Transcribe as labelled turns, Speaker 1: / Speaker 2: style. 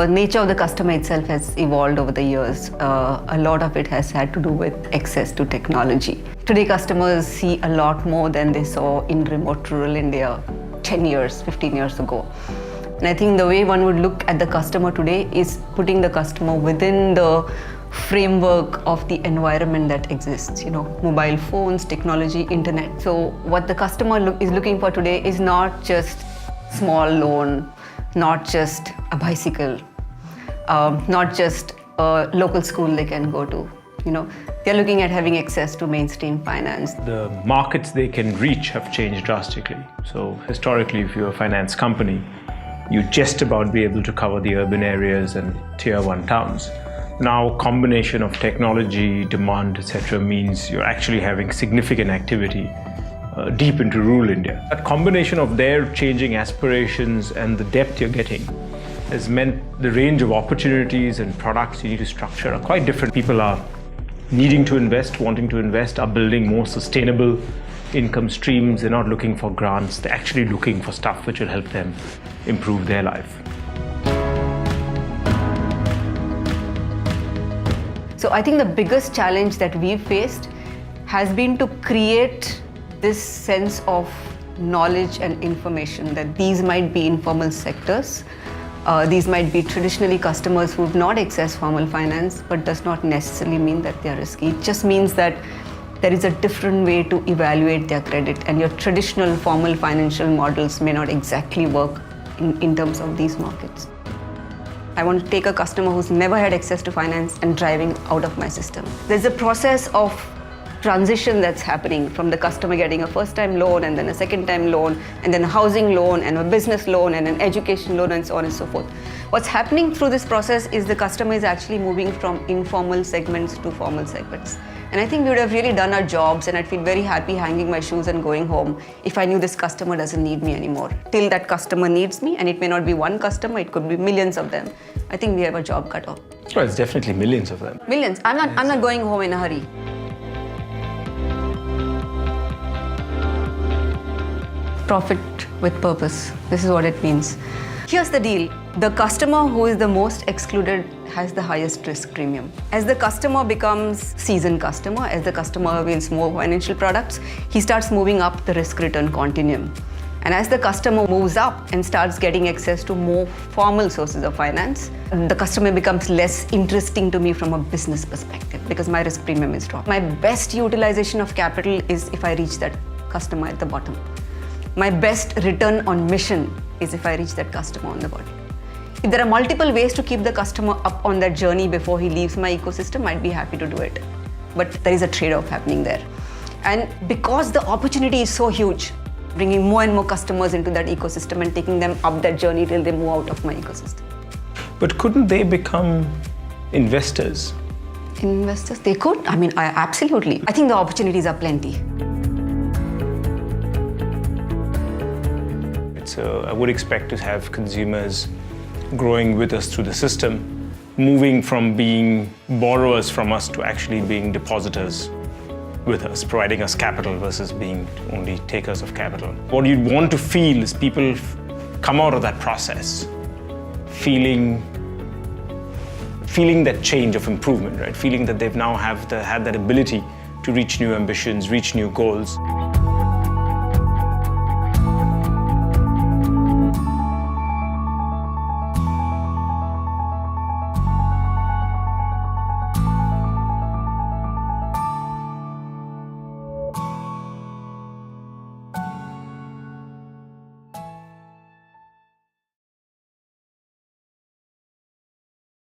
Speaker 1: the nature of the customer itself has evolved over the years. A lot of it has had to do with access to technology. Today, customers see a lot more than they saw in remote rural India 10 years, 15 years ago. And I think the way one would look at the customer today is putting the customer within the framework of the environment that exists, mobile phones, technology, internet. So what the customer is looking for today is not just small loan, not just a bicycle, not just a local school they can go to. They're looking at having access to mainstream finance.
Speaker 2: The markets they can reach have changed drastically. So historically, if you're a finance company, you just about be able to cover the urban areas and tier 1 towns. Now, combination of technology, demand, etc. means you're actually having significant activity deep into rural India. That combination of their changing aspirations and the depth you're getting has meant the range of opportunities and products you need to structure are quite different. People are needing to invest, wanting to invest, are building more sustainable income streams. They're not looking for grants. They're actually looking for stuff which will help them improve their life.
Speaker 1: So I think the biggest challenge that we've faced has been to create this sense of knowledge and information that these might be informal sectors. These might be traditionally customers who have not accessed formal finance, but does not necessarily mean that they are risky. It just means that there is a different way to evaluate their credit, and your traditional formal financial models may not exactly work in terms of these markets. I want to take a customer who's never had access to finance and driving out of my system. There's a process of transition that's happening from the customer getting a first-time loan and then a second-time loan and then a housing loan and a business loan and an education loan and so on and so forth. What's happening through this process is the customer is actually moving from informal segments to formal segments. And I think we would have really done our jobs, and I'd feel very happy hanging my shoes and going home if I knew this customer doesn't need me anymore. Till that customer needs me, and it may not be one customer, it could be millions of them. I think we have a job cut off.
Speaker 2: Well, it's definitely millions of them.
Speaker 1: Millions. I'm not going home in a hurry. Profit with purpose. This is what it means. Here's the deal. The customer who is the most excluded has the highest risk premium. As the customer becomes seasoned customer, as the customer avails more financial products, he starts moving up the risk-return continuum. And as the customer moves up and starts getting access to more formal sources of finance, the customer becomes less interesting to me from a business perspective because my risk premium is dropped. My best utilization of capital is if I reach that customer at the bottom. My best return on mission is if I reach that customer on the bottom. If there are multiple ways to keep the customer up on that journey before he leaves my ecosystem, I'd be happy to do it. But there is a trade-off happening there. And because the opportunity is so huge, bringing more and more customers into that ecosystem and taking them up that journey till they move out of my ecosystem.
Speaker 2: But couldn't they become investors?
Speaker 1: Investors? They could. Absolutely. I think the opportunities are plenty.
Speaker 2: So I would expect to have consumers growing with us through the system, moving from being borrowers from us to actually being depositors with us, providing us capital versus being only takers of capital. What you'd want to feel is people come out of that process feeling that change of improvement, right? Feeling that they've now had that ability to reach new ambitions, reach new goals.